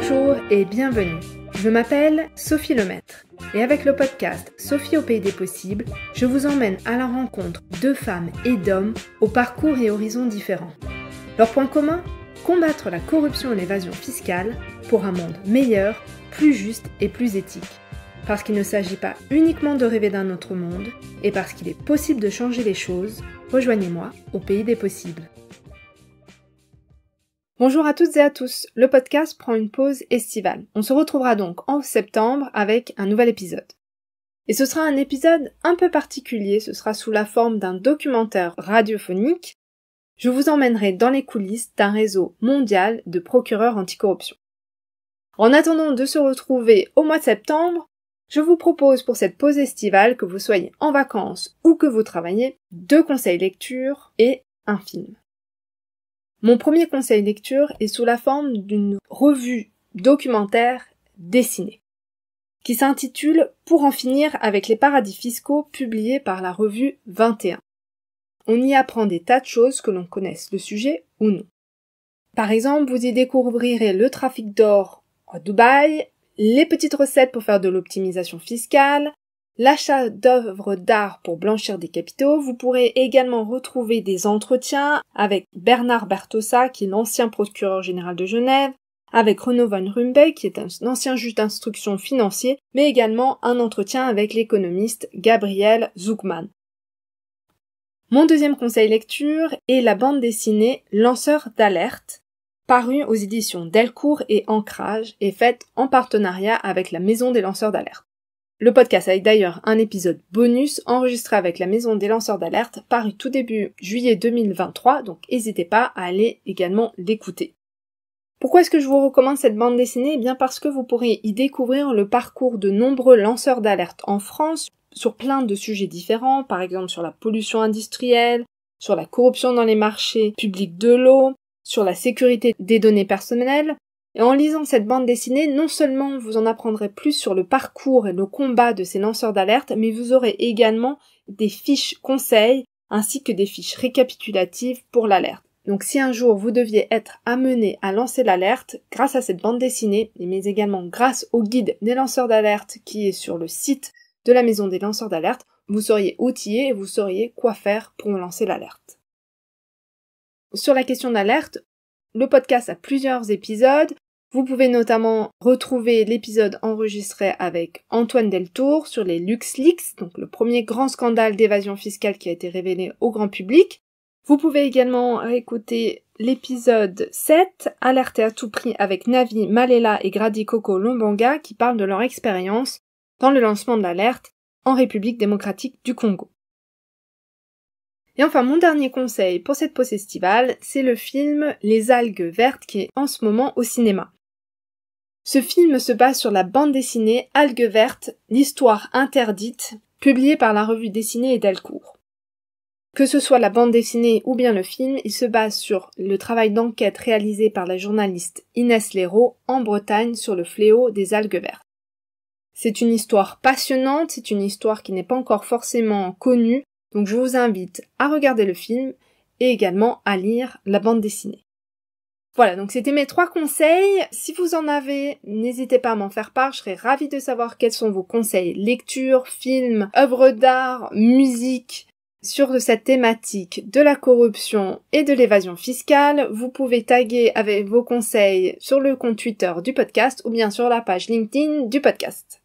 Bonjour et bienvenue. Je m'appelle Sophie Lemaître et avec le podcast Sophie au pays des possibles, je vous emmène à la rencontre de femmes et d'hommes aux parcours et horizons différents. Leur point commun ? Combattre la corruption et l'évasion fiscale pour un monde meilleur, plus juste et plus éthique. Parce qu'il ne s'agit pas uniquement de rêver d'un autre monde et parce qu'il est possible de changer les choses, rejoignez-moi au pays des possibles. Bonjour à toutes et à tous, le podcast prend une pause estivale. On se retrouvera donc en septembre avec un nouvel épisode. Et ce sera un épisode un peu particulier, ce sera sous la forme d'un documentaire radiophonique. Je vous emmènerai dans les coulisses d'un réseau mondial de procureurs anticorruption. En attendant de se retrouver au mois de septembre, je vous propose pour cette pause estivale, que vous soyez en vacances ou que vous travaillez, 2 conseils lecture et un film. Mon premier conseil lecture est sous la forme d'une revue documentaire dessinée, qui s'intitule « Pour en finir avec les paradis fiscaux » publiée par la revue 21. On y apprend des tas de choses que l'on connaisse le sujet ou non. Par exemple, vous y découvrirez le trafic d'or à Dubaï, les petites recettes pour faire de l'optimisation fiscale, l'achat d'œuvres d'art pour blanchir des capitaux. Vous pourrez également retrouver des entretiens avec Bernard Bertossa, qui est l'ancien procureur général de Genève, avec Renaud Van Rumbey, qui est un ancien juge d'instruction financier, mais également un entretien avec l'économiste Gabriel Zucman. Mon deuxième conseil lecture est la bande dessinée Lanceur d'alerte, parue aux éditions Delcourt et Ancrage et faite en partenariat avec la Maison des lanceurs d'alerte. Le podcast a d'ailleurs un épisode bonus enregistré avec la Maison des lanceurs d'alerte, paru tout début juillet 2023, donc n'hésitez pas à aller également l'écouter. Pourquoi est-ce que je vous recommande cette bande dessinée ? Eh bien parce que vous pourrez y découvrir le parcours de nombreux lanceurs d'alerte en France sur plein de sujets différents, par exemple sur la pollution industrielle, sur la corruption dans les marchés publics de l'eau, sur la sécurité des données personnelles. Et en lisant cette bande dessinée, non seulement vous en apprendrez plus sur le parcours et le combat de ces lanceurs d'alerte, mais vous aurez également des fiches conseils ainsi que des fiches récapitulatives pour l'alerte. Donc si un jour vous deviez être amené à lancer l'alerte, grâce à cette bande dessinée, mais également grâce au guide des lanceurs d'alerte qui est sur le site de la Maison des lanceurs d'alerte, vous seriez outillé et vous sauriez quoi faire pour lancer l'alerte. Sur la question d'alerte, le podcast a plusieurs épisodes. Vous pouvez notamment retrouver l'épisode enregistré avec Antoine Deltour sur les LuxLeaks, donc le premier grand scandale d'évasion fiscale qui a été révélé au grand public. Vous pouvez également écouter l'épisode 7, Alerter à tout prix avec Navi Malela et Grady Coco Lombanga qui parlent de leur expérience dans le lancement de l'alerte en République démocratique du Congo. Et enfin, mon dernier conseil pour cette pause estivale, c'est le film Les algues vertes qui est en ce moment au cinéma. Ce film se base sur la bande dessinée Algues vertes, l'histoire interdite, publiée par la revue dessinée et Delcourt. Que ce soit la bande dessinée ou bien le film, il se base sur le travail d'enquête réalisé par la journaliste Inès Léraud en Bretagne sur le fléau des algues vertes. C'est une histoire passionnante, c'est une histoire qui n'est pas encore forcément connue, donc je vous invite à regarder le film et également à lire la bande dessinée. Voilà, donc c'était mes 3 conseils. Si vous en avez, n'hésitez pas à m'en faire part, je serais ravie de savoir quels sont vos conseils lecture, films, œuvres d'art, musique sur cette thématique de la corruption et de l'évasion fiscale. Vous pouvez taguer avec vos conseils sur le compte Twitter du podcast ou bien sur la page LinkedIn du podcast.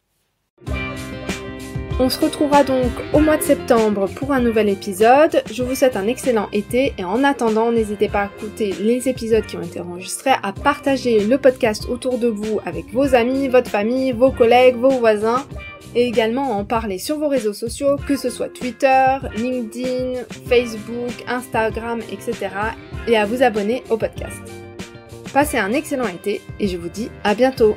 On se retrouvera donc au mois de septembre pour un nouvel épisode. Je vous souhaite un excellent été et en attendant, n'hésitez pas à écouter les épisodes qui ont été enregistrés, à partager le podcast autour de vous avec vos amis, votre famille, vos collègues, vos voisins et également à en parler sur vos réseaux sociaux, que ce soit Twitter, LinkedIn, Facebook, Instagram, etc. et à vous abonner au podcast. Passez un excellent été et je vous dis à bientôt.